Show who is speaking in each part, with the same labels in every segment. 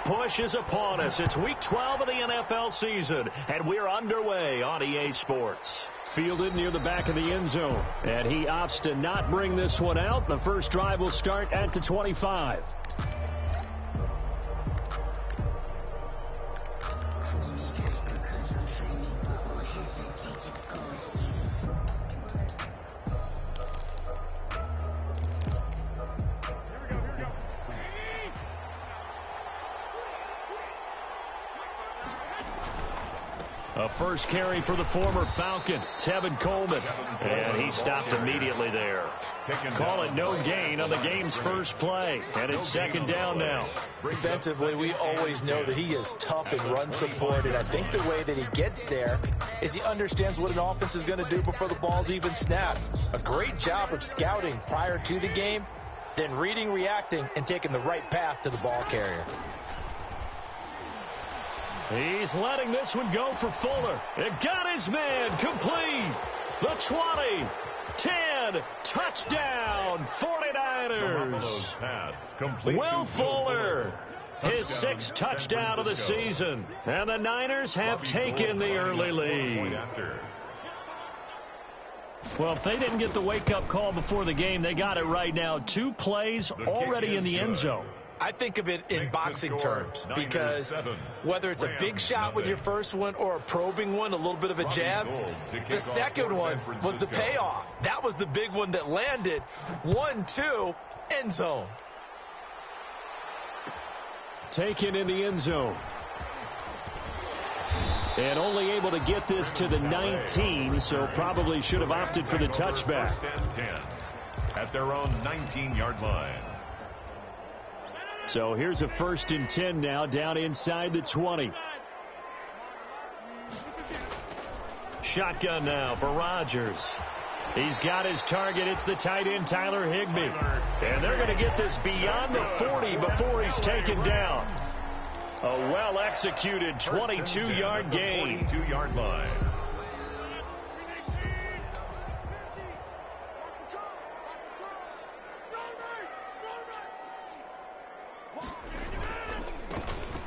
Speaker 1: push is upon us. It's Week 12 of the NFL season, and we're underway on EA Sports.
Speaker 2: Fielded near the back of the end zone, and he opts to not bring this one out. The first drive will start at the 25. A first carry for the former Falcon, Tevin Coleman. And he stopped immediately there. Call it no gain on the game's first play. And it's second down now.
Speaker 3: Defensively, we always know that he is tough in run support. And I think the way that he gets there is he understands what an offense is going to do before the ball's even snapped. A great job of scouting prior to the game, then reading, reacting, and taking the right path to the ball carrier.
Speaker 1: He's letting this one go for Fuller. It got his man complete. The 20, 10, touchdown, 49ers. Will Fuller, his sixth touchdown of the season. And the Niners have taken the early lead. Well, if they didn't get the wake-up call before the game, they got it right now. 2 plays already in the end zone.
Speaker 3: I think of it in boxing terms, because whether it's a big shot with your first one or a probing one, a little bit of a jab, the second one was the payoff. That was the big one that landed. 1-2, end zone.
Speaker 2: Taken in the end zone. And only able to get this to the 19, so probably should have opted for the touchback.
Speaker 4: At their own 19-yard line.
Speaker 2: So here's a 1st and 10 now, down inside the 20.
Speaker 1: Shotgun now for Rodgers. He's got his target. It's the tight end, Tyler Higbee. And they're going to get this beyond the 40 before he's taken down. A well-executed 22-yard gain.
Speaker 4: 22-yard line.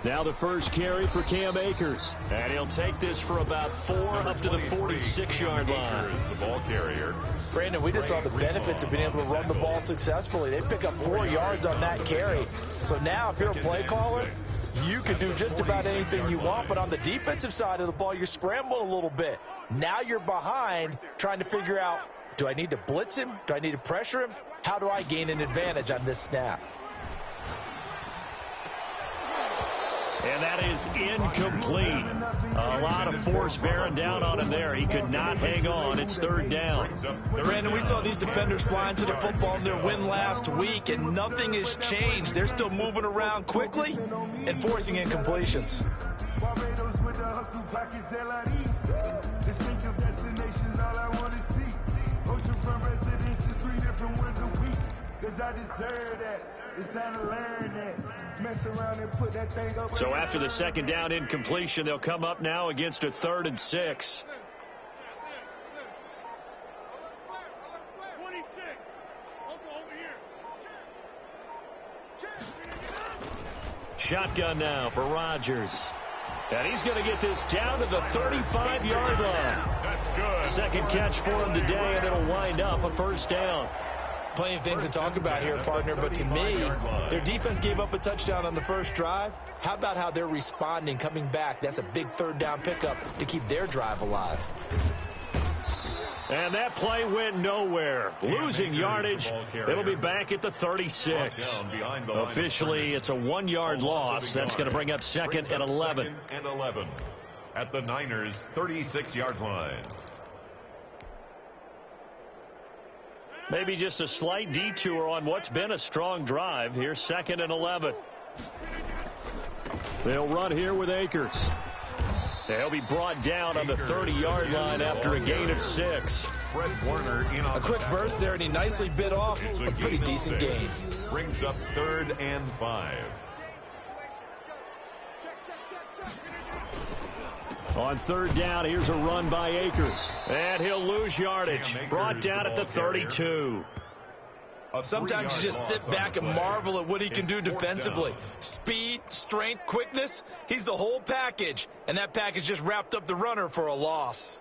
Speaker 2: Now the first carry for Cam Akers.
Speaker 1: And he'll take this for about 4 up to the 46-yard line.
Speaker 4: The ball carrier.
Speaker 3: Brandon, we just saw the benefits of being able to run the ball successfully. They pick up 4 yards on that carry. So now if you're a play caller, you can do just about anything you want. But on the defensive side of the ball, you're scrambling a little bit. Now you're behind trying to figure out, do I need to blitz him? Do I need to pressure him? How do I gain an advantage on this snap?
Speaker 1: And that is incomplete. A lot of force bearing down on him there. He could not hang on. It's 3rd down.
Speaker 3: Brandon, we saw these defenders flying to the football in their win last week, and nothing has changed. They're still moving around quickly and forcing incompletions.
Speaker 1: So after the second down incompletion, they'll come up now against a 3rd and 6. Shotgun now for Rodgers. And he's going to get this down to the 35-yard line.
Speaker 4: That's good.
Speaker 1: Second catch for him today, and it'll wind up a 1st down.
Speaker 3: Plenty of things to talk about here, partner, but to me, their defense gave up a touchdown on the first drive. How about how they're responding, coming back? That's a big 3rd down pickup to keep their drive alive.
Speaker 1: And that play went nowhere. Losing yardage. It'll be back at the 36. Officially, it's a 1-yard loss. That's going to bring up 2nd and 11.
Speaker 4: And 11 at the Niners' 36-yard line.
Speaker 1: Maybe just a slight detour on what's been a strong drive. Here's 2nd and 11.
Speaker 2: They'll run here with Akers.
Speaker 1: They'll be brought down on the 30-yard line after a gain of 6.
Speaker 4: Fred Warner in on
Speaker 3: a quick burst there, and he nicely bit off a pretty decent gain.
Speaker 4: Brings up 3rd and 5.
Speaker 1: On 3rd down, here's a run by Akers. And he'll lose yardage. Brought down at the 32.
Speaker 3: Sometimes you just sit back and marvel at what he can do defensively. Speed, strength, quickness, he's the whole package. And that package just wrapped up the runner for a loss.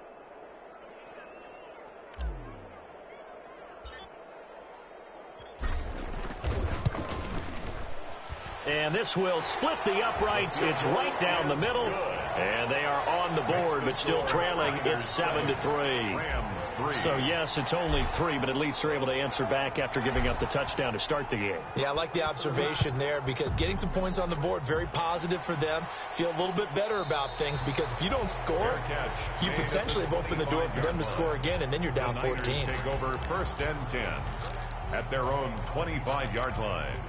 Speaker 1: And this will split the uprights. It's right down the middle. And they are on the board, but still trailing. It's 7-3. So, yes, it's only 3, but at least they're able to answer back after giving up the touchdown to start the game.
Speaker 3: Yeah, I like the observation there because getting some points on the board, very positive for them. Feel a little bit better about things because if you don't score, you potentially have opened the door for them to score again, and then you're down 14.
Speaker 4: Take over 1st and 10 at their own 25-yard line.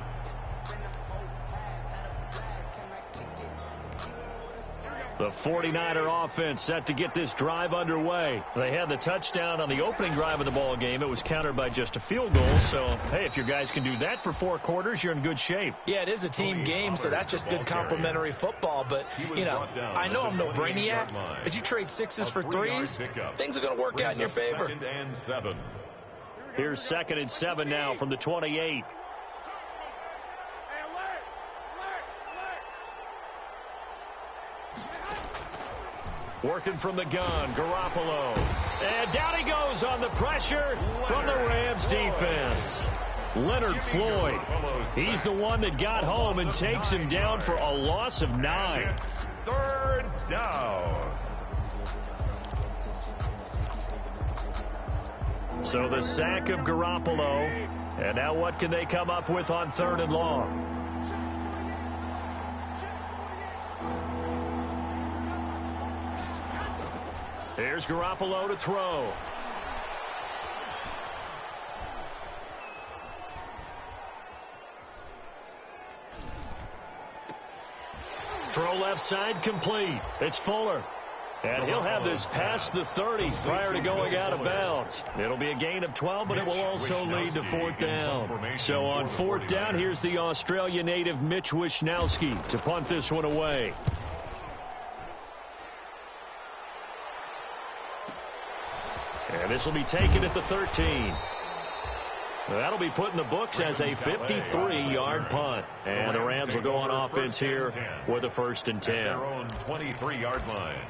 Speaker 1: The 49er offense set to get this drive underway. They had the touchdown on the opening drive of the ball game. It was countered by just a field goal. So, hey, if your guys can do that for 4 quarters, you're in good shape.
Speaker 3: Yeah, it is a team game, so that's just good complimentary football. But, you know, I know I'm no brainiac, but you trade 6s for 3s, things are going to work out in your favor.
Speaker 1: Here's 2nd and 7 now from the 28. Working from the gun, Garoppolo. And down he goes on the pressure from the Rams defense. Leonard Floyd. He's the one that got home and takes him down for a loss of 9.
Speaker 4: 3rd down.
Speaker 1: So the sack of Garoppolo. And now what can they come up with on 3rd and long? Here's Garoppolo to throw. Throw left side complete. It's Fuller. And he'll have this past the 30 prior to going out of bounds. It'll be a gain of 12, but it will also lead to 4th down. So on 4th down, here's the Australia native Mitch Wishnowsky to punt this one away. And this will be taken at the 13. That'll be put in the books as a 53-yard punt. And the Rams will go on offense here with a 1st and 10.
Speaker 4: Their own 23-yard line.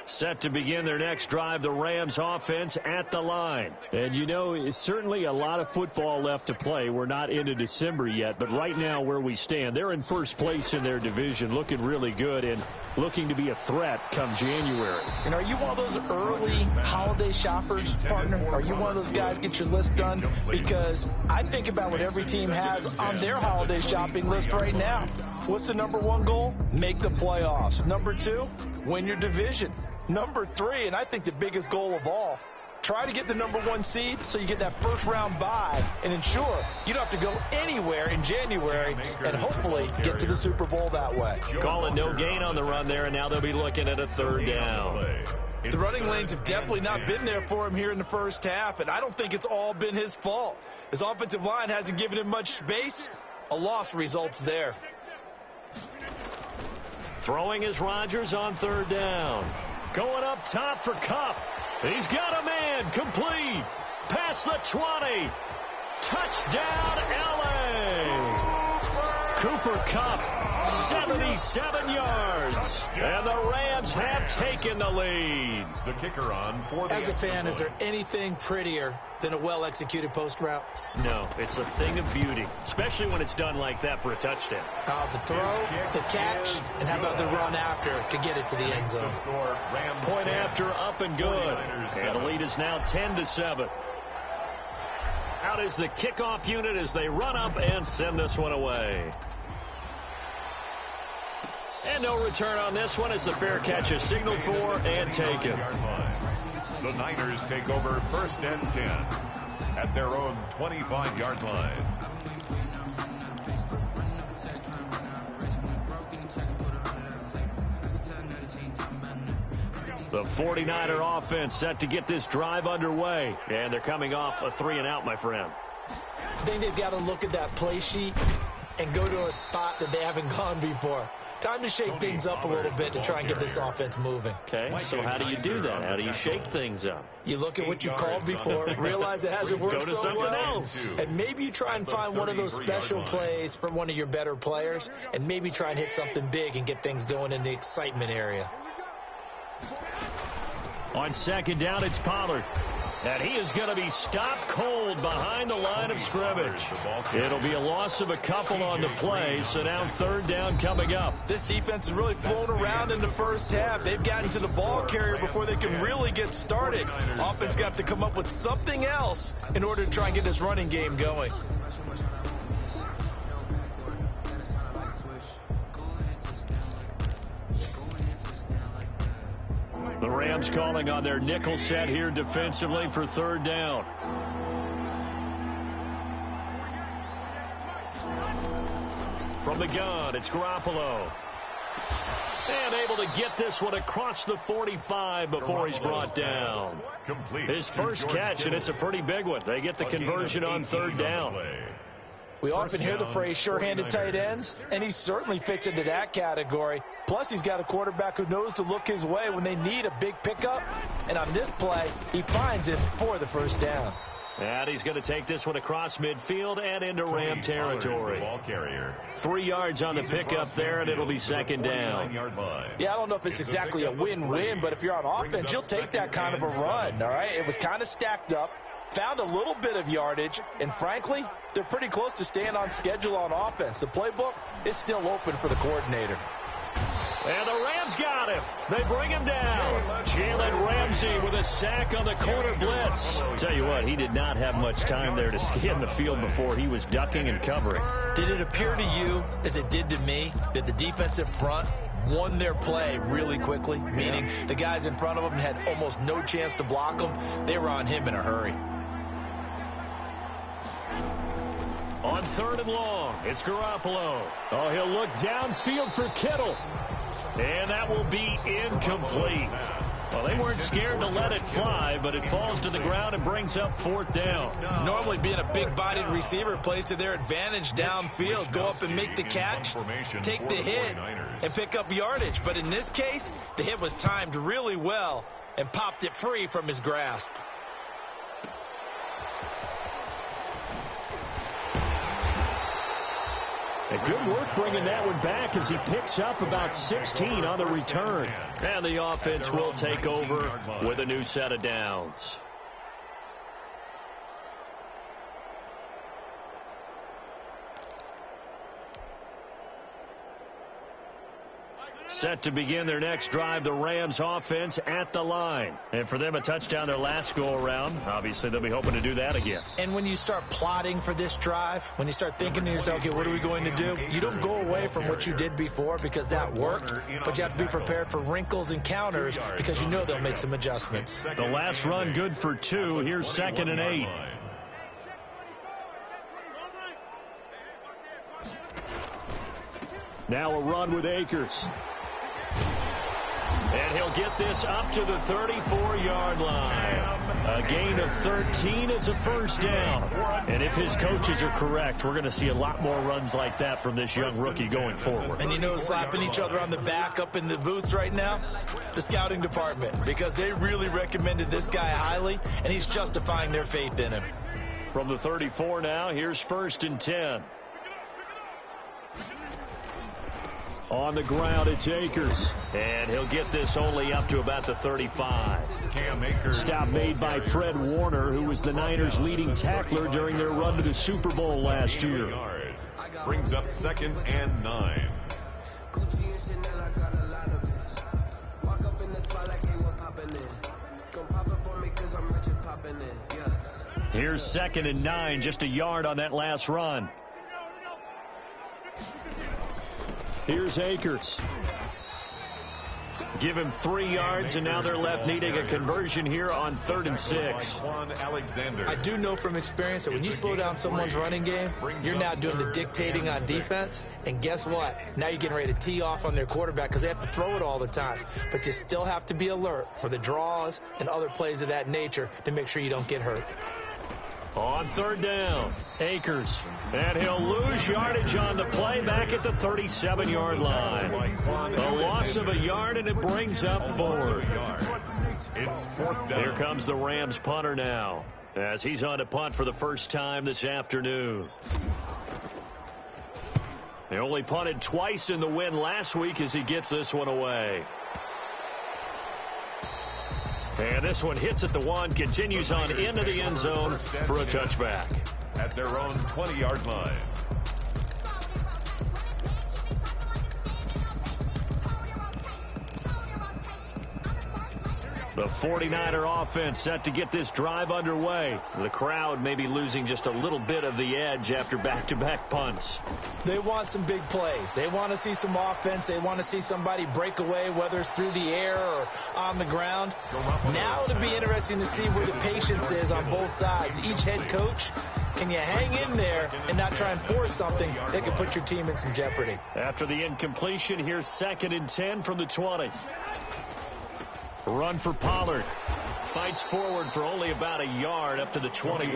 Speaker 1: Set to begin their next drive, the Rams offense at the line. And, you know, it's certainly a lot of football left to play. We're not into December yet, but right now where we stand, they're in 1st place in their division, looking really good and looking to be a threat come January.
Speaker 3: And are you one of those early holiday shoppers, partner? Are you one of those guys get your list done? Because I think about what every team has on their holiday shopping list right now. What's the number 1 goal? Make the playoffs. Number 2, win your division. Number 3, and I think the biggest goal of all, try to get the number 1 seed so you get that 1st round bye and ensure you don't have to go anywhere in January and hopefully get to the Super Bowl that way.
Speaker 1: Call it no gain on the run there, and now they'll be looking at a 3rd down.
Speaker 3: The running lanes have definitely not been there for him here in the 1st half, and I don't think it's all been his fault. His offensive line hasn't given him much space. A loss results there.
Speaker 1: Throwing is Rodgers on 3rd down. Going up top for Kupp. He's got a man. Complete. Past the 20. Touchdown, L.A. Cooper Kupp, 77 yards. And the Rams have taken the lead.
Speaker 4: The kicker on for the
Speaker 3: As a fan, is there anything prettier than a well-executed post route?
Speaker 1: No, it's a thing of beauty, especially when it's done like that for a touchdown.
Speaker 3: The throw, the catch, and how about the run after to get it to the end zone?
Speaker 1: Point after, up and good. And the lead is now 10-7. Out is the kickoff unit as they run up and send this one away. And no return on this one as the fair catch is signaled for and taken.
Speaker 4: The Niners take over 1st and 10 at their own 25-yard line.
Speaker 1: The 49er offense set to get this drive underway. And they're coming off a 3-and-out, my friend.
Speaker 3: think they've got to look at that play sheet and go to a spot that they haven't gone before. Time to shake things up a little bit to try and get this offense moving.
Speaker 2: Okay, so how do you do that? How do you shake things up?
Speaker 3: You look at what you've called before, realize it hasn't worked
Speaker 2: Go to
Speaker 3: so
Speaker 2: something
Speaker 3: well,
Speaker 2: else.
Speaker 3: and maybe you try and find one of those special plays from one of your better players, and maybe try and hit something big and get things going in the excitement area.
Speaker 2: On second down, it's Pollard. And he is going to be stopped cold behind the line of scrimmage. It'll be a loss of a couple on the play, so now third down coming up.
Speaker 3: This defense has really flown around in the first half. They've gotten to the ball carrier before they can really get started. Offense got to come up with something else in order to try and get this running game going.
Speaker 2: The Rams calling on their nickel set here defensively for third down. From the gun, it's Garoppolo. And able to get this one across the 45 before he's brought down. His first catch, and it's a pretty big one. They get the conversion on third down.
Speaker 3: We often hear the phrase sure-handed tight ends, and he certainly fits into that category. Plus, he's got a quarterback who knows to look his way when they need a big pickup. And on this play, he finds it for the first down.
Speaker 2: And he's going to take this one across midfield and into Ram territory. 3 yards on the pickup there, and it'll be second down.
Speaker 3: Yeah, I don't know if it's exactly a win-win, but if you're on offense, you'll take that kind of a run, all right? It was kind of stacked up. Found a little bit of yardage, and frankly, they're pretty close to staying on schedule on offense. The playbook is still open for the coordinator.
Speaker 2: And the Rams got him. They bring him down. Jalen Ramsey with a sack on the corner blitz. Tell you what, he did not have much time there to scan the field before he was ducking and covering.
Speaker 3: Did it appear to you, as it did to me, that the defensive front won their play really quickly? Meaning the guys in front of them had almost no chance to block them. They were on him in a hurry.
Speaker 2: On third and long, it's Garoppolo. Oh, he'll look downfield for Kittle. And that will be incomplete. Well, they weren't scared to let it fly, but it falls to the ground and brings up fourth down.
Speaker 3: Normally being a big-bodied receiver plays to their advantage downfield. Go up and make the catch, take the hit, and pick up yardage. But in this case, the hit was timed really well and popped it free from his grasp.
Speaker 2: And good work bringing that one back as he picks up about 16 on the return. And the offense will take over with a new set of downs. Set to begin their next drive, the Rams offense at the line. And for them, a touchdown their last go-around. Obviously, they'll be hoping to do that again.
Speaker 3: And when you start plotting for this drive, when you start thinking to yourself, okay, what are we going to do? You don't go away from what you did before because that worked, but you have to be prepared for wrinkles and counters because you know they'll make some adjustments.
Speaker 2: The last run good for 2. Here's 2nd and 8. Now a run with Akers. And he'll get this up to the 34-yard line. A gain of 13. It's a first down. And if his coaches are correct, we're going to see a lot more runs like that from this young rookie going forward.
Speaker 3: And you know, slapping each other on the back up in the booths right now? The scouting department. Because they really recommended this guy highly, and he's justifying their faith in him.
Speaker 2: From the 34 now, here's 1st and 10. On the ground, it's Akers. And he'll get this only up to about the 35. Stop made by Fred Warner, who was the Niners' leading tackler during their run to the Super Bowl last year.
Speaker 4: Brings up 2nd and 9.
Speaker 2: Here's 2nd and 9, just a yard on that last run. Here's Akers. Give him 3 yards, and now they're left needing a conversion here on 3rd and 6.
Speaker 3: I do know from experience that when you slow down someone's running game, you're now doing the dictating on defense. And guess what? Now you're getting ready to tee off on their quarterback because they have to throw it all the time. But you still have to be alert for the draws and other plays of that nature to make sure you don't get hurt.
Speaker 1: On third down, Akers. And he'll lose yardage on the play back at the 37-yard line. A loss of a yard, and it brings up 4. Here comes the Rams punter now, as he's on to punt for the first time this afternoon. They only punted twice in the win last week as he gets this one away. And this one hits at the 1, continues on into the end zone for a touchback.
Speaker 4: At their own 20-yard line.
Speaker 1: The 49er offense set to get this drive underway. The crowd may be losing just a little bit of the edge after back-to-back punts.
Speaker 3: They want some big plays. They want to see some offense. They want to see somebody break away, whether it's through the air or on the ground. Now it'll be interesting to see where the patience is on both sides. Each head coach, can you hang in there and not try and force something that could put your team in some jeopardy?
Speaker 1: After the incompletion, here's 2nd and 10 from the 20. Run for Pollard. Fights forward for only about a yard up to the 21.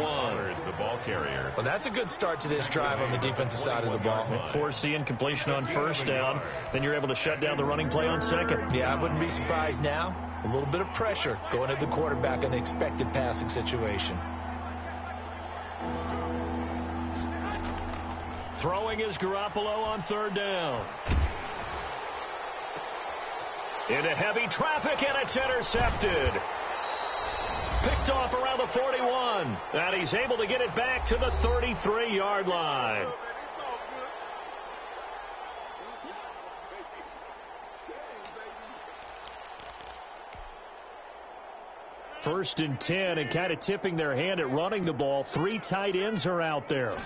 Speaker 4: The ball carrier.
Speaker 3: Well, that's a good start to this drive on the defensive side of the ball.
Speaker 1: Force the incompletion on first down. Then you're able to shut down the running play on second.
Speaker 3: Yeah, I wouldn't be surprised now. A little bit of pressure going at the quarterback in the expected passing situation.
Speaker 1: Throwing is Garoppolo on third down. Into heavy traffic, and it's intercepted. Picked off around the 41. And he's able to get it back to the 33-yard line. First and 10, and kind of tipping their hand at running the ball. 3 tight ends are out there.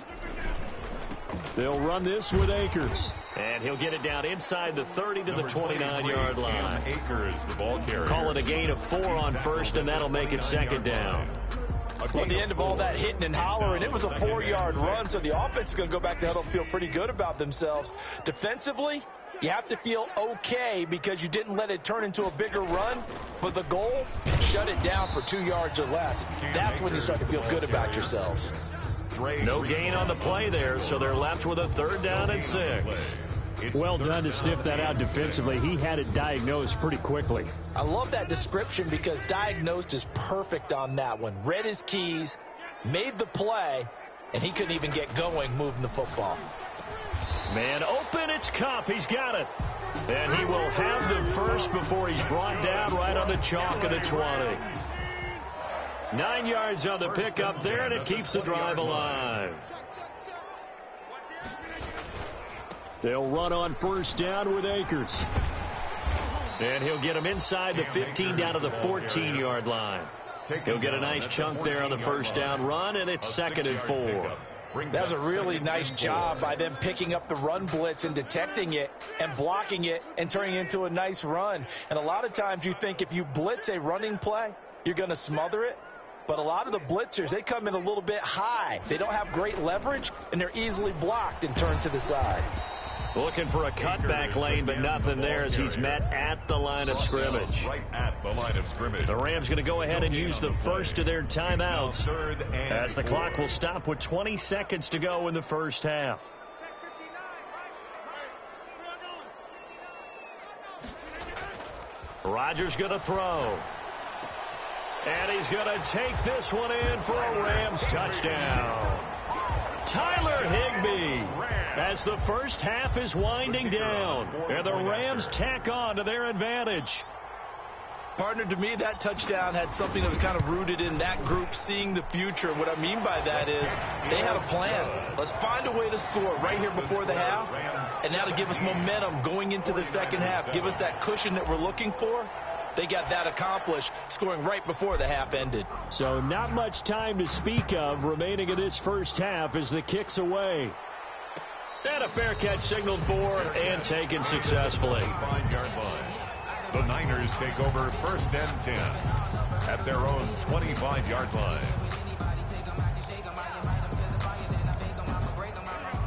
Speaker 1: They'll run this with Akers. And he'll get it down inside the 30 to the 29-yard line.
Speaker 4: Akers, the ball carrier.
Speaker 1: Call it a gain of 4 on first, and that'll make it second down.
Speaker 3: Well, at the end of all that hitting and hollering, it was a 4-yard run, so the offense is going to go back there. They'll feel pretty good about themselves. Defensively, you have to feel okay because you didn't let it turn into a bigger run. But the goal, shut it down for 2 yards or less. That's when you start to feel good about yourselves.
Speaker 1: No gain on the play there, so they're left with a 3rd down and 6. Well done to sniff that out defensively. He had it diagnosed pretty quickly.
Speaker 3: I love that description because diagnosed is perfect on that one. Read his keys, made the play, and he couldn't even get going moving the football.
Speaker 1: Man open, it's Kupp. He's got it. And he will have the first before he's brought down right on the chalk of the 20. 9 yards on the pickup there, and it keeps the drive alive. They'll run on first down with Akers. And he'll get him inside the 15 down to the 14-yard line. He'll get a nice chunk there on the first down run, and it's 2nd and 4.
Speaker 3: That's a really nice job by them picking up the run blitz and detecting it and blocking it and turning it into a nice run. And a lot of times you think if you blitz a running play, you're going to smother it. But a lot of the blitzers, they come in a little bit high. They don't have great leverage, and they're easily blocked and turned to the side.
Speaker 1: Looking for a cutback lane, but nothing there as he's met at the line of scrimmage.
Speaker 4: Right at the line of scrimmage.
Speaker 1: The Rams going to go ahead and use the first of their timeouts as the clock will stop with 20 seconds to go in the first half. Rodgers going to throw. And he's going to take this one in for a Rams touchdown. Tyler Higbee, as the first half is winding down, and the Rams tack on to their advantage.
Speaker 3: Partner, to me, that touchdown had something that was kind of rooted in that group seeing the future. And what I mean by that is they had a plan. Let's find a way to score right here before the half, and now to give us momentum going into the second half, give us that cushion that we're looking for. They got that accomplished, scoring right before the half ended.
Speaker 1: So not much time to speak of remaining in this first half as the kick's away. And a fair catch signaled for and taken successfully.
Speaker 4: 5-yard line. The Niners take over 1st and 10 at their own 25-yard line.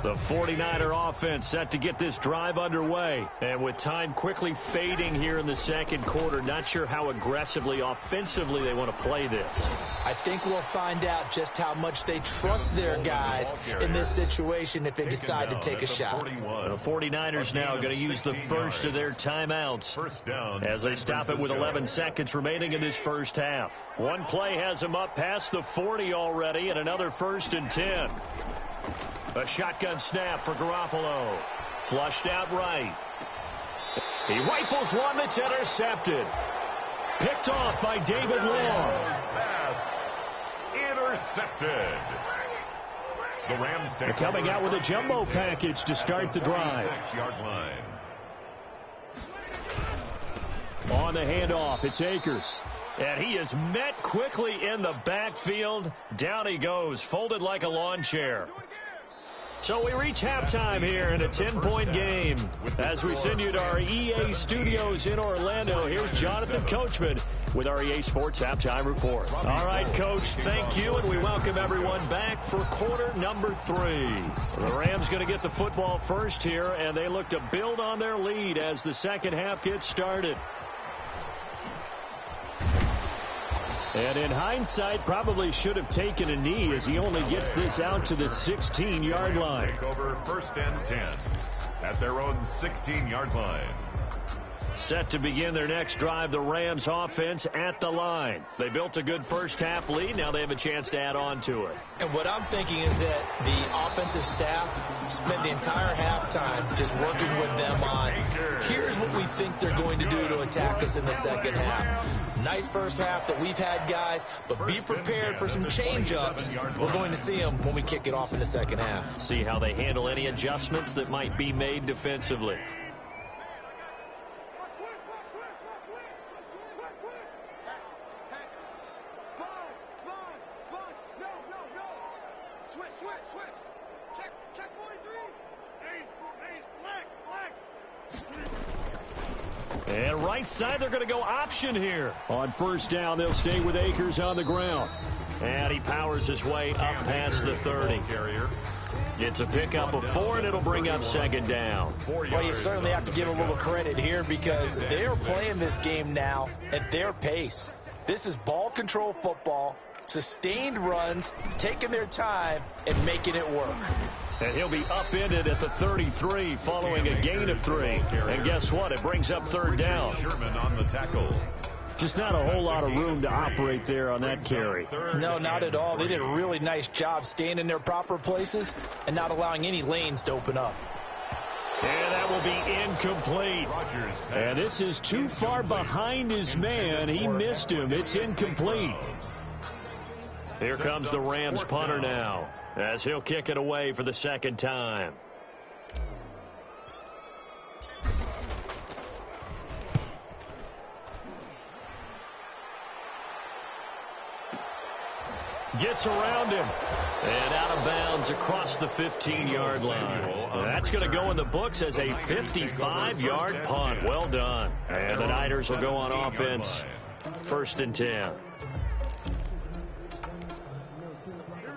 Speaker 1: The 49er offense set to get this drive underway. And with time quickly fading here in the second quarter, not sure how aggressively, offensively they want to play this.
Speaker 3: I think we'll find out just how much they trust their guys in this situation if they decide to take a shot.
Speaker 1: The 49ers now going to use the first of their timeouts as they stop it with 11 seconds remaining in this first half. One play has them up past the 40 already, and another 1st and 10. A shotgun snap for Garoppolo. Flushed out right. He rifles one that's intercepted. Picked off by David Long.
Speaker 4: Pass intercepted. The Rams
Speaker 1: They're coming out with a jumbo package to start the drive.
Speaker 4: 6-yard line.
Speaker 1: On the handoff, it's Akers. And he is met quickly in the backfield. Down he goes, folded like a lawn chair. So we reach halftime here in a 10-point game. As we send you to our EA studios in Orlando, here's Jonathan Coachman with our EA Sports Halftime Report. All right, Coach, thank you, and we welcome everyone back for quarter number 3. The Rams going to get the football first here, and they look to build on their lead as the second half gets started. And in hindsight, probably should have taken a knee as he only gets this out to the 16-yard line.
Speaker 4: Take over 1st and 10 at their own 16-yard line.
Speaker 1: Set to begin their next drive, the Rams offense at the line. They built a good first half lead. Now they have a chance to add on to it.
Speaker 3: And what I'm thinking is that the offensive staff spent the entire halftime just working with them on, here's what we think they're going to do to attack us in the second half. Nice first half that we've had, guys, but be prepared for some change-ups. We're going to see them when we kick it off in the second half.
Speaker 1: See how they handle any adjustments that might be made defensively. And right side, they're going to go option here. On first down, they'll stay with Akers on the ground. And he powers his way up past the 30. It's a pickup of 4, and it'll bring up second down.
Speaker 3: Well, you certainly have to give a little credit here because they're playing this game now at their pace. This is ball control football, sustained runs, taking their time, and making it work.
Speaker 1: And he'll be upended at the 33 following a gain of 3. And guess what? It brings up third down.
Speaker 4: Sherman on the tackle.
Speaker 1: Just not a whole lot of room to operate there on that carry.
Speaker 3: No, not at all. They did a really nice job staying in their proper places and not allowing any lanes to open up.
Speaker 1: And that will be incomplete. And this is too far behind his man. He missed him. It's incomplete. Here comes the Rams punter now, as he'll kick it away for the second time. Gets around him. And out of bounds across the 15-yard line. That's going to go in the books as a 55-yard punt. Well done. And the Niners will go on offense. 1st and 10.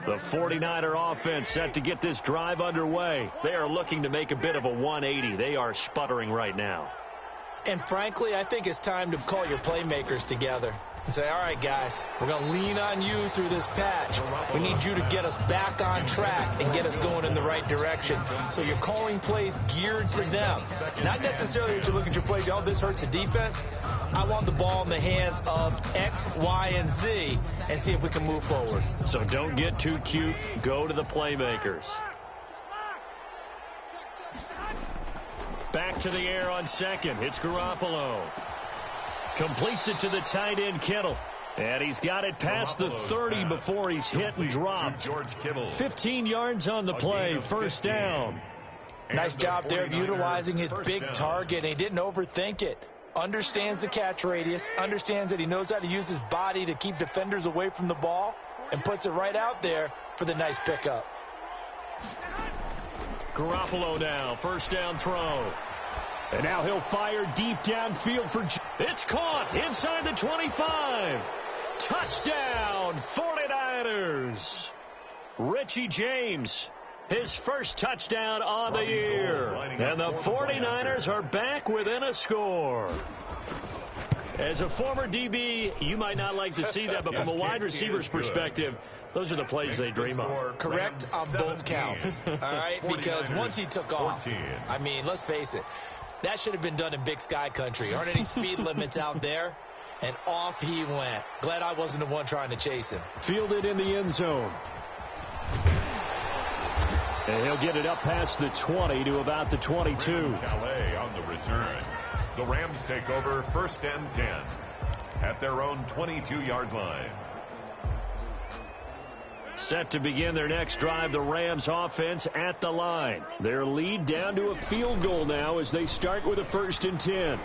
Speaker 1: The 49er offense set to get this drive underway. They are looking to make a bit of a 180. They are sputtering right now.
Speaker 3: And frankly, I think it's time to call your playmakers together and say, all right, guys, we're going to lean on you through this patch. We need you to get us back on track and get us going in the right direction. So you're calling plays geared to them. Not necessarily that you look at your plays, oh, this hurts the defense. I want the ball in the hands of X, Y, and Z and see if we can move forward.
Speaker 1: So don't get too cute. Go to the playmakers. Back to the air on second. It's Garoppolo. Completes it to the tight end, Kittle. And he's got it past the 30 before he's hit and dropped. 15 yards on the play. First down.
Speaker 3: Nice job there of utilizing his big target. He didn't overthink it. Understands the catch radius. Understands that he knows how to use his body to keep defenders away from the ball. And puts it right out there for the nice pickup.
Speaker 1: Garoppolo now. First down throw. And now he'll fire deep downfield for... It's caught inside the 25. Touchdown, 49ers. Richie James His first touchdown on the year. And the 49ers are back within a score. As a former DB, you might not like to see that, but from a wide receiver's perspective, those are the plays they dream of.
Speaker 3: Correct on both counts. All right, because once he took off, I mean, let's face it, that should have been done in Big Sky country. Aren't any speed limits out there? And off he went. Glad I wasn't the one trying to chase him.
Speaker 1: Fielded in the end zone. And he'll get it up past the 20 to about the 22.
Speaker 4: Calais on the return. The Rams take over 1st and 10 at their own 22-yard line.
Speaker 1: Set to begin their next drive, the Rams offense at the line. Their lead down to a field goal now as they start with a 1st and 10.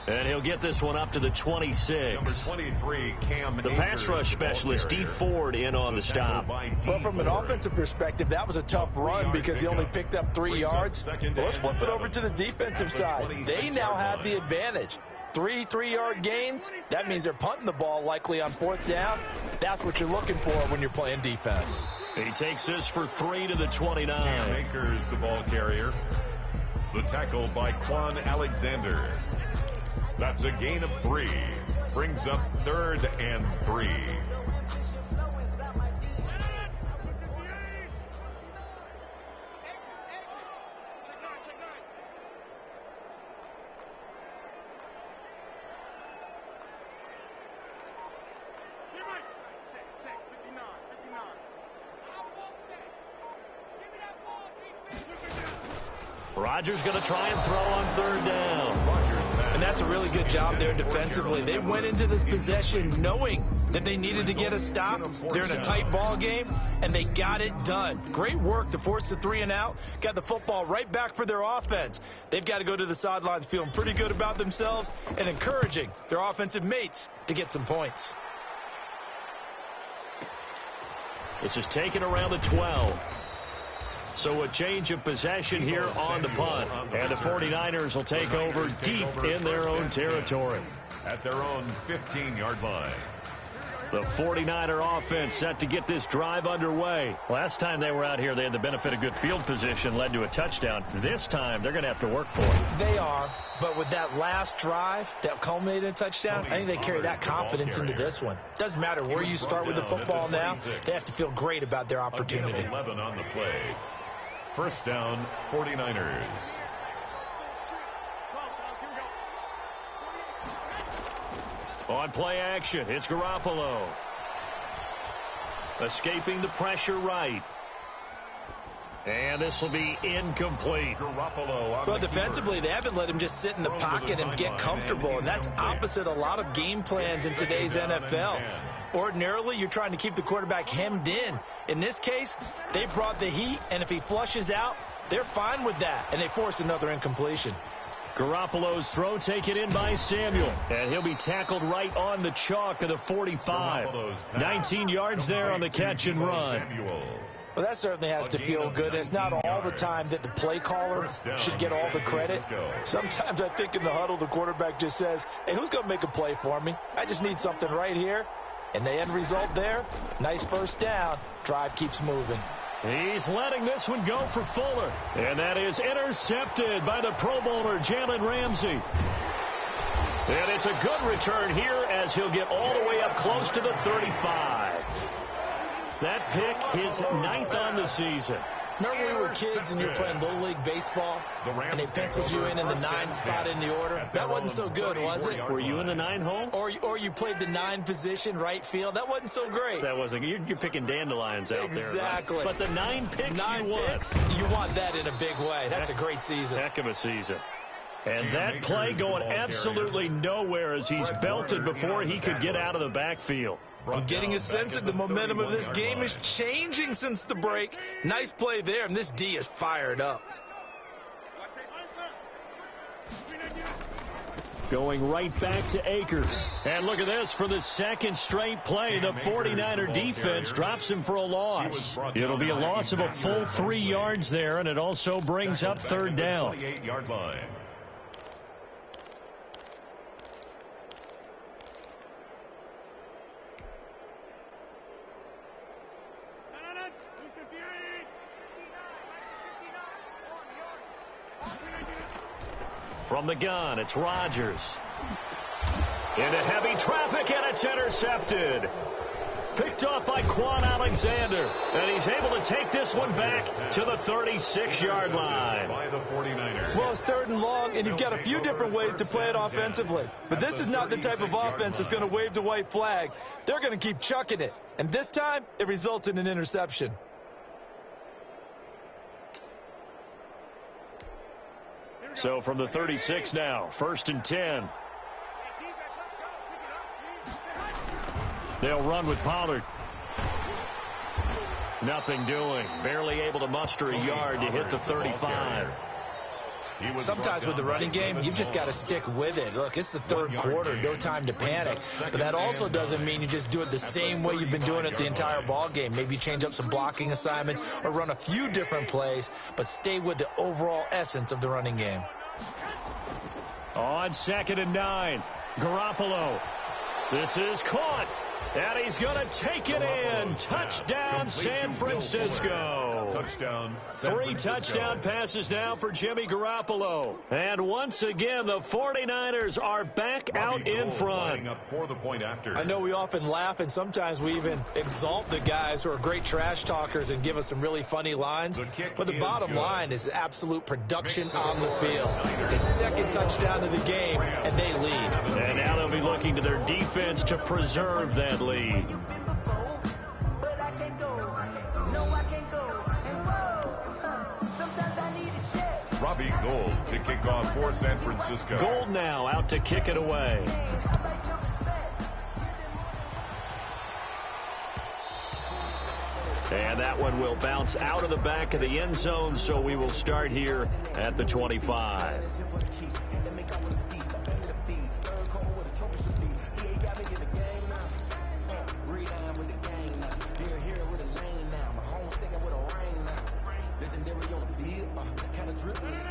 Speaker 1: And he'll get this one up to the 26.
Speaker 4: Number 23, Cam
Speaker 1: The pass rush specialist, D. Ford, in on the stop.
Speaker 3: Well, from an offensive perspective, that was a tough run because he only picked up 3 yards. Well, let's flip it over to the defensive side. They now have the advantage. 3 3-yard gains. That means they're punting the ball likely on 4th down. That's what you're looking for when you're playing defense.
Speaker 1: He takes this for 3 to the 29.
Speaker 4: Cam Akers, the ball carrier. The tackle by Quan Alexander. That's a gain of 3. Brings up 3rd and 3.
Speaker 1: Rodgers going to try and throw on 3rd down.
Speaker 3: And that's a really good job there defensively. They went into this possession knowing that they needed to get a stop. They're in a tight ball game, and they got it done. Great work to force the 3 and out. Got the football right back for their offense. They've got to go to the sidelines feeling pretty good about themselves and encouraging their offensive mates to get some points.
Speaker 1: This is taken around the 12. So a change of possession here on the punt. And the 49ers will take over deep in their own territory.
Speaker 4: At their own 15-yard line.
Speaker 1: The 49er offense set to get this drive underway. Last time they were out here, they had the benefit of good field position, led to a touchdown. This time, they're going to have to work for it.
Speaker 3: They are, but with that last drive that culminated in a touchdown, I think they carry that confidence into this one. Doesn't matter where you start with the football now, they have to feel great about their opportunity.
Speaker 4: 11 on the play. 1st down, 49ers.
Speaker 1: On play action, it's Garoppolo. Escaping the pressure right. And this will be incomplete.
Speaker 3: Well, defensively, they haven't let him just sit in the pocket and get comfortable, and that's opposite a lot of game plans in today's NFL. Ordinarily, you're trying to keep the quarterback hemmed in. In this case, they brought the heat, and if he flushes out, they're fine with that, and they force another incompletion.
Speaker 1: Garoppolo's throw taken in by Samuel, and he'll be tackled right on the chalk of the 45. 19 yards there on the catch and run.
Speaker 3: Well, that certainly has to feel good. It's not all the time that the play caller should get all the credit. Sometimes I think in the huddle, the quarterback just says, hey, who's going to make a play for me? I just need something right here. And the end result there, nice 1st down. Drive keeps moving.
Speaker 1: He's letting this one go for Fuller. And that is intercepted by the Pro Bowler, Jalen Ramsey. And it's a good return here as he'll get all the way up close to the 35. That pick is 9th on the season.
Speaker 3: Remember when we were kids and you were playing Little League Baseball and they penciled you in the 9 spot in the order? That wasn't so good, was it?
Speaker 1: Were you in the 9 hole?
Speaker 3: Or you played the 9 position, right field? That wasn't so great.
Speaker 1: That wasn't. You're picking dandelions out there.
Speaker 3: Exactly.
Speaker 1: Right? But the 9 picks
Speaker 3: you want that in a big way. That's a great season.
Speaker 1: Heck of a season. And that play going absolutely nowhere as he's belted before he could get out of the backfield.
Speaker 3: I'm getting a sense that the momentum of this game is changing since the break. Nice play there, and this D is fired up.
Speaker 1: Going right back to Akers. And look at this for the 2nd straight play. The 49er defense drops him for a loss. It'll be a loss of a full 3 yards there, and it also brings up 3rd down.
Speaker 4: 28-yard line.
Speaker 1: From the gun, it's Rodgers. Into heavy traffic, and it's intercepted. Picked off by Quan Alexander. And he's able to take this one back to the 36-yard line.
Speaker 4: By the 49ers.
Speaker 3: Well, it's 3rd and long, and you've got a few different ways to play it offensively. But this is not the type of offense that's going to wave the white flag. They're going to keep chucking it. And this time, it results in an interception.
Speaker 1: So from the 36 now, 1st and 10. They'll run with Pollard. Nothing doing. Barely able to muster a yard to hit the 35.
Speaker 3: Sometimes with the running game, you've just got to stick with it. Look, it's the 3rd quarter, no time to panic. But that also doesn't mean you just do it the same way you've been doing it the entire ball game. Maybe change up some blocking assignments or run a few different plays, but stay with the overall essence of the running game.
Speaker 1: On 2nd and 9, Garoppolo. This is caught. And he's going to take it in. Touchdown, San Francisco.
Speaker 4: Touchdown.
Speaker 1: 3 touchdown passes now for Jimmy Garoppolo. And once again, the 49ers are back out in front.
Speaker 4: Up for the point after.
Speaker 3: I know we often laugh, and sometimes we even exalt the guys who are great trash talkers and give us some really funny lines. But the bottom line is absolute production on the field. The 2nd touchdown of the game, and they lead.
Speaker 1: And now they'll be looking to their defense to preserve that lead.
Speaker 4: Robbie Gould to kick off for San Francisco.
Speaker 1: Gould now out to kick it away. And that one will bounce out of the back of the end zone, so we will start here at the 25.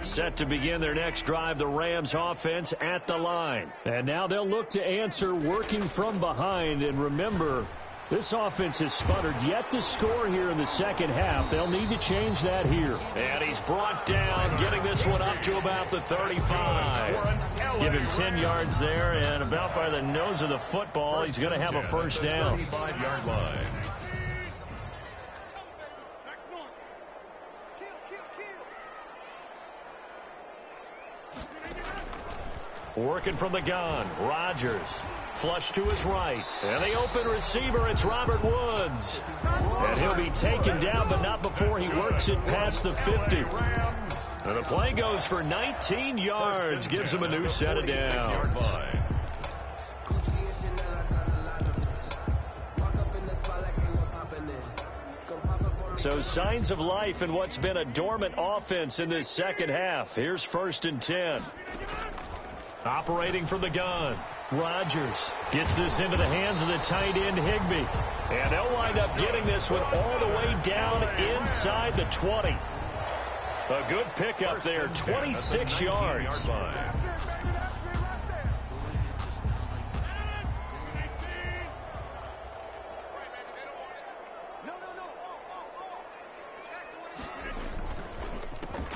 Speaker 1: Set to begin their next drive, the Rams offense at the line. And now they'll look to answer working from behind. And remember, this offense has sputtered yet to score here in the 2nd half. They'll need to change that here. And he's brought down, getting this one up to about the 35. Give him 10 yards there, and about by the nose of the football, he's going to have a first down.
Speaker 4: 35-yard line.
Speaker 1: Working from the gun, Rodgers. Flush to his right. And the open receiver, it's Robert Woods. And he'll be taken down, but not before he works it past the 50. And the play goes for 19 yards. Gives him a new set of downs. So signs of life in what's been a dormant offense in this 2nd half. Here's 1st and 10. Operating from the gun, Rodgers gets this into the hands of the tight end Higbee. And they'll wind up getting this one all the way down inside the 20. A good pickup there, 26 yards.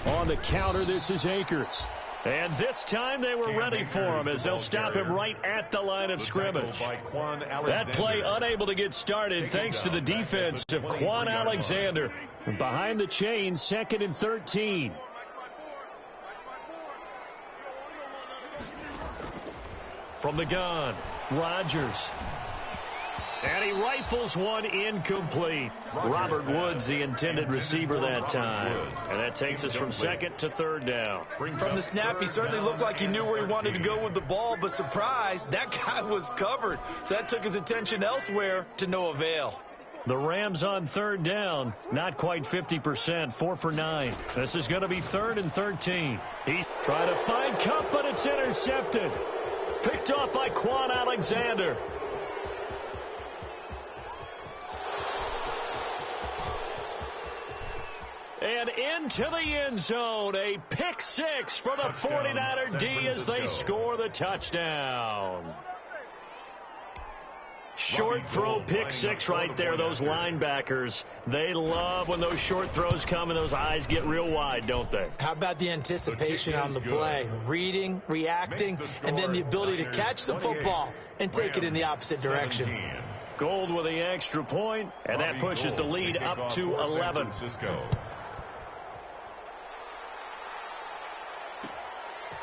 Speaker 1: On the counter, this is Akers. And this time they were ready for him as they'll stop him right at the line of scrimmage. That play unable to get started thanks to the defense of Quan Alexander. Behind the chains, 2nd and 13. From the gun, Rodgers. And he rifles one incomplete. Robert Woods, the intended receiver that time. And that takes us from 2nd to 3rd down.
Speaker 3: From the snap, he certainly looked like he knew where he wanted to go with the ball, but surprise, that guy was covered. So that took his attention elsewhere to no avail.
Speaker 1: The Rams on 3rd down, not quite 50%, 4 for 9. This is going to be 3rd and 13. He's trying to find Kupp, but it's intercepted. Picked off by Quan Alexander. And into the end zone, a pick 6 for the 49er D as they score the touchdown. Short throw, pick six right there. Those linebackers, they love when those short throws come and those eyes get real wide, don't they?
Speaker 3: How about the anticipation on the play? Reading, reacting, and then the ability to catch the football and take it in the opposite direction.
Speaker 1: Gold with the extra point, and that pushes the lead up to 11.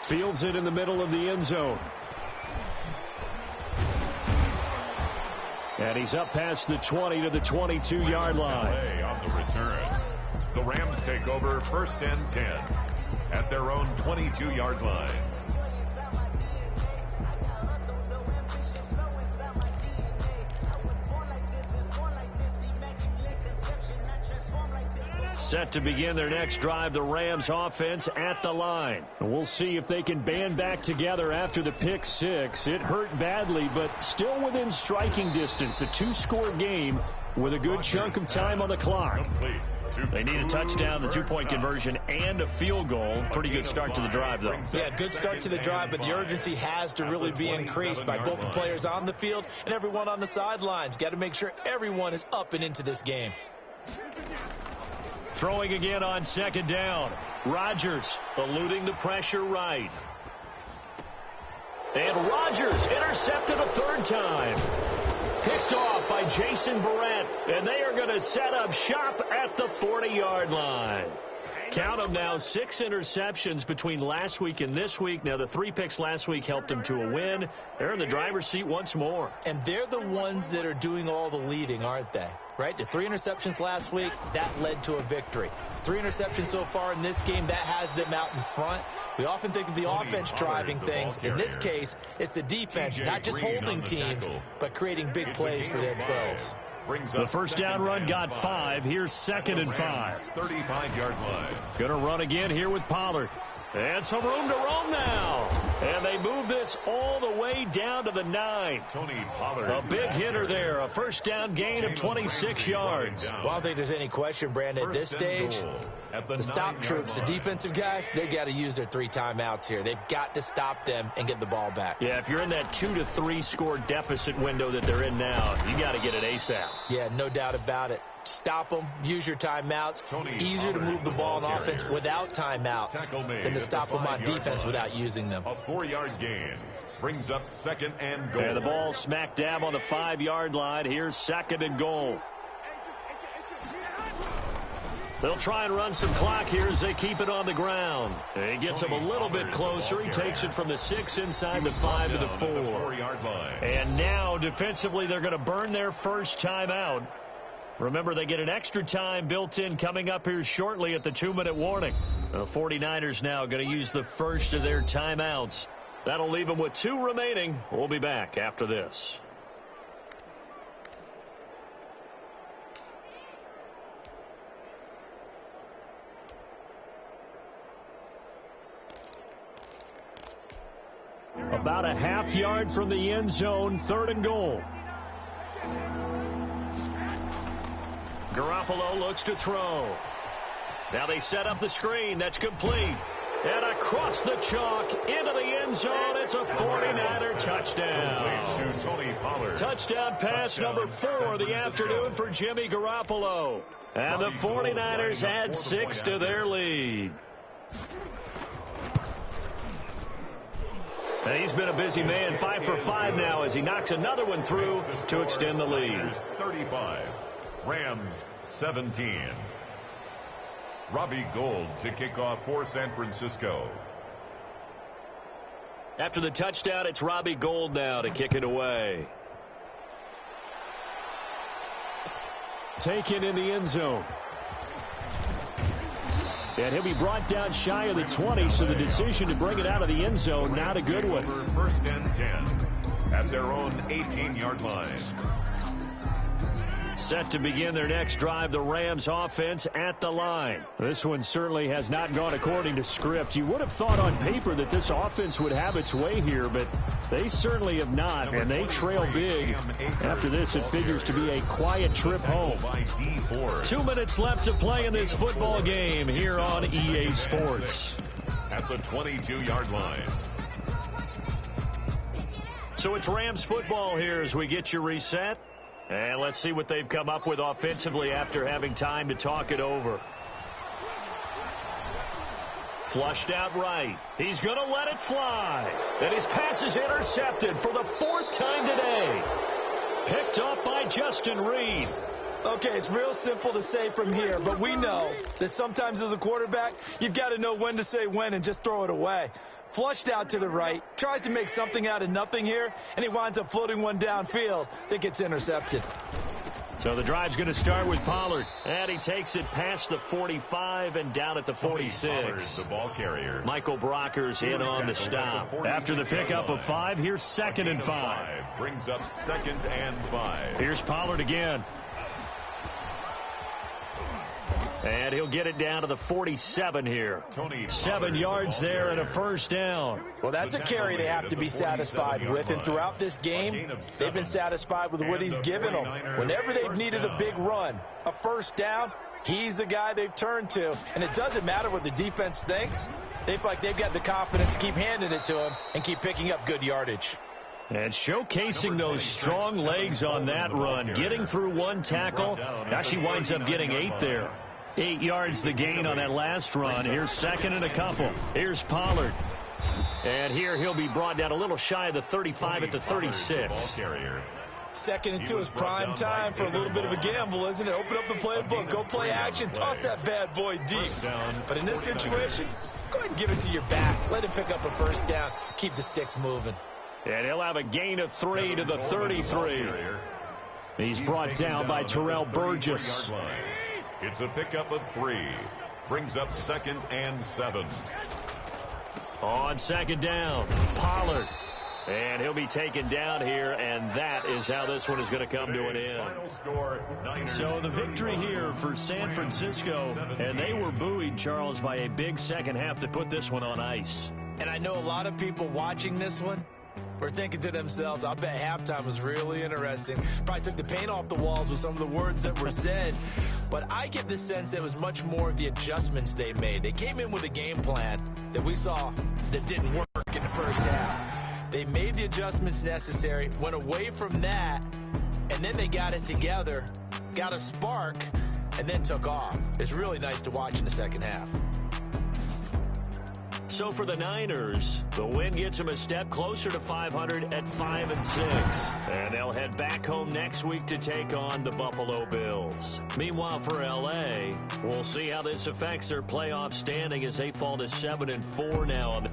Speaker 1: Fields it in the middle of the end zone. And he's up past the 20 to the 22-yard line.
Speaker 4: On the return, the Rams take over 1st and 10 at their own 22-yard line.
Speaker 1: Set to begin their next drive, the Rams offense at the line. And we'll see if they can band back together after the pick six. It hurt badly, but still within striking distance. A two-score game with a good chunk of time on the clock. They need a touchdown, the two-point conversion, and a field goal. Pretty good start to the drive, though.
Speaker 3: Yeah, good start to the drive, but the urgency has to really be increased by both the players on the field and everyone on the sidelines. Got to make sure everyone is up and into this game.
Speaker 1: Throwing again on 2nd down. Rodgers eluding the pressure right. And Rodgers intercepted a 3rd time. Picked off by Jason Verrett. And they are going to set up shop at the 40-yard line. Count them now, 6 interceptions between last week and this week. Now, the 3 picks last week helped them to a win. They're in the driver's seat once more.
Speaker 3: And they're the ones that are doing all the leading, aren't they? Right? The 3 interceptions last week, that led to a victory. 3 interceptions so far in this game, that has them out in front. We often think of the offense driving things. In this case, it's the defense, not just holding teams, but creating big plays for themselves.
Speaker 1: The first down run got 5. Here's 2nd and 5.
Speaker 4: 35-yard line.
Speaker 1: Going to run again here with Pollard. And some room to roam now. And they move this all the way down to the 9.
Speaker 4: Tony Pollard.
Speaker 1: A big hitter there. A first down gain of 26 yards.
Speaker 3: Well, I don't think there's any question, Brandon, at this stage, the stop troops, the defensive guys, they've got to use their 3 timeouts here. They've got to stop them and get the ball back.
Speaker 1: Yeah, if you're in that 2 to 3 score deficit window that they're in now, you got to get it ASAP.
Speaker 3: Yeah, no doubt about it. Stop them, use your timeouts. Easier to move the ball on offense without timeouts than to stop them on defense without using them.
Speaker 4: A 4-yard gain brings up 2nd and goal.
Speaker 1: And the ball smack dab on the 5-yard line. Here's 2nd and goal. They'll try and run some clock here as they keep it on the ground. And he gets him a little bit closer. He takes it from the 6 inside the 5 to the 4. And now defensively they're going to burn their first timeout. Remember, they get an extra time built in coming up here shortly at the 2-minute warning. The 49ers now going to use the first of their timeouts. That'll leave them with 2 remaining. We'll be back after this. About a half yard from the end zone, 3rd and goal. Garoppolo looks to throw. Now they set up the screen. That's complete. And across the chalk into the end zone. It's a 49er touchdown. Touchdown pass number 4 of the afternoon for Jimmy Garoppolo. And the 49ers add 6 to their lead. And he's been a busy man, 5 for 5 now as he knocks another one through to extend the lead.
Speaker 4: 35. Rams 17. Robbie Gould to kick off for San Francisco.
Speaker 1: After the touchdown, it's Robbie Gould now to kick it away. Taken in the end zone. And he'll be brought down shy of the 20, so the decision to bring it out of the end zone, not a good one.
Speaker 4: 1st and 10 at their own 18-yard line.
Speaker 1: Set to begin their next drive, the Rams offense at the line. This one certainly has not gone according to script. You would have thought on paper that this offense would have its way here, but they certainly have not, and they trail big. After this, it figures to be a quiet trip home. 2 minutes left to play in this football game here on EA Sports.
Speaker 4: At the 22-yard line.
Speaker 1: So it's Rams football here as we get you reset. And let's see what they've come up with offensively after having time to talk it over. Flushed out right. He's going to let it fly. And his pass is intercepted for the 4th time today. Picked off by Justin Reed.
Speaker 3: Okay, it's real simple to say from here, but we know that sometimes as a quarterback, you've got to know when to say when and just throw it away. Flushed out to the right, tries to make something out of nothing here, and he winds up floating one downfield that gets intercepted.
Speaker 1: So the drive's going to start with Pollard, and he takes it past the 45 and down at the 46.
Speaker 4: The ball carrier.
Speaker 1: Michael Brocker's in on the stop. After the pickup of 5, here's 2nd and 5.
Speaker 4: Brings up 2nd and 5.
Speaker 1: Here's Pollard again. And he'll get it down to the 47 here. 7 yards there and a 1st down.
Speaker 3: Well, that's a carry they have to be satisfied with. And throughout this game, they've been satisfied with what he's given them. Whenever they've needed a big run, a 1st down, he's the guy they've turned to. And it doesn't matter what the defense thinks. They feel like they've got the confidence to keep handing it to him and keep picking up good yardage.
Speaker 1: And showcasing those strong legs on that run. Getting through 1 tackle. Actually winds up getting 8 there. 8 yards the gain on that last run. Here's 2nd and a couple. Here's Pollard. And here he'll be brought down a little shy of the 35 at the 36.
Speaker 3: 2nd and 2 is prime time for a little bit of a gamble, isn't it? Open up the playbook, go play action, toss that bad boy deep. But in this situation, go ahead and give it to your back. Let him pick up a 1st down. Keep the sticks moving.
Speaker 1: And he'll have a gain of 3 to the 33. He's brought down by Terrell Burgess.
Speaker 4: It's a pickup of 3. Brings up 2nd and 7.
Speaker 1: On 2nd down, Pollard. And he'll be taken down here, and that is how this one is going to come to an end. So the victory here for San Francisco, and they were buoyed, Charles, by a big second half to put this one on ice.
Speaker 3: And I know a lot of people watching this one were thinking to themselves, I bet halftime was really interesting. Probably took the paint off the walls with some of the words that were said. But I get the sense that it was much more of the adjustments they made. They came in with a game plan that we saw that didn't work in the 1st half. They made the adjustments necessary, went away from that, and then they got it together, got a spark, and then took off. It's really nice to watch in the 2nd half.
Speaker 1: So for the Niners, the win gets them a step closer to 500 at 5-6. And they'll head back home next week to take on the Buffalo Bills. Meanwhile, for L.A., we'll see how this affects their playoff standing as they fall to 7-4 now.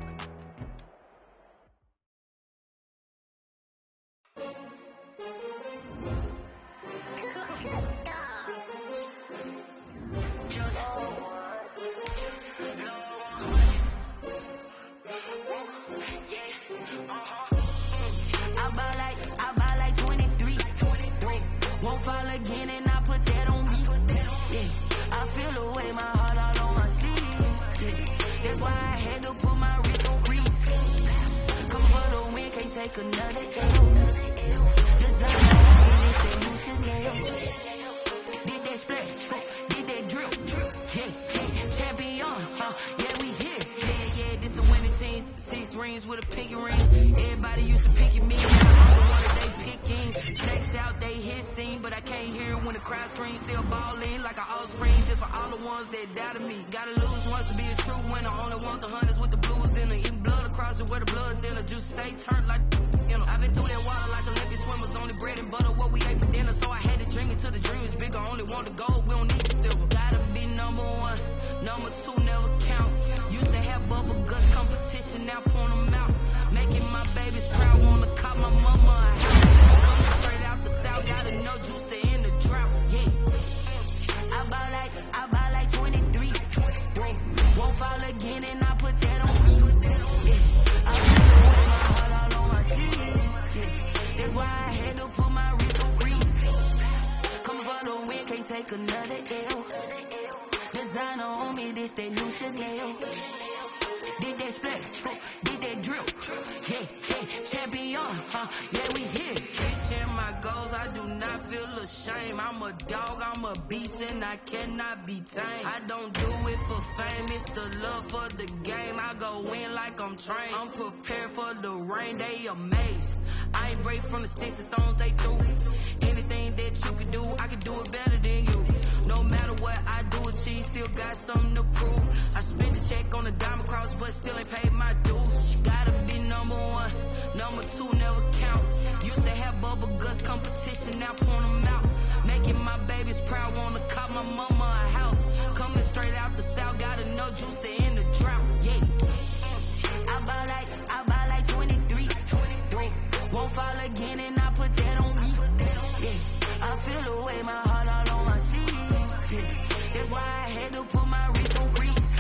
Speaker 5: I'm a dog, I'm a beast, and I I cannot be tamed. I don't do it for fame, it's the love for the game. I go in like I'm trained. I'm prepared for the rain, they amazed. I ain't break from the sticks and stones they threw. Anything that you can do, I can do it better than you. No matter what I do, achieve, still got something to prove. I spent the check on the diamond cross, but still ain't paid my dues. Gotta be number one, number two never count. Used to have bubble guts competition, now point them out. Making my babies proud, wanna cop my mama a house. Coming straight out the south, got enough juice to end the drought. Yeah, I buy like 23. Won't fall again, and I put that on me. Yeah, I feel the way, my heart all on my sleeve. Yeah, that's why I had to put my wrist on freeze.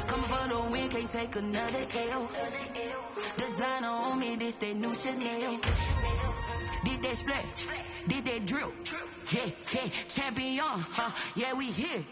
Speaker 5: Coming for the win, can't take another L. Designer on me, this that new Chanel. Did that splash, did that drill. Yeah, yeah, champion, huh? Yeah, we here.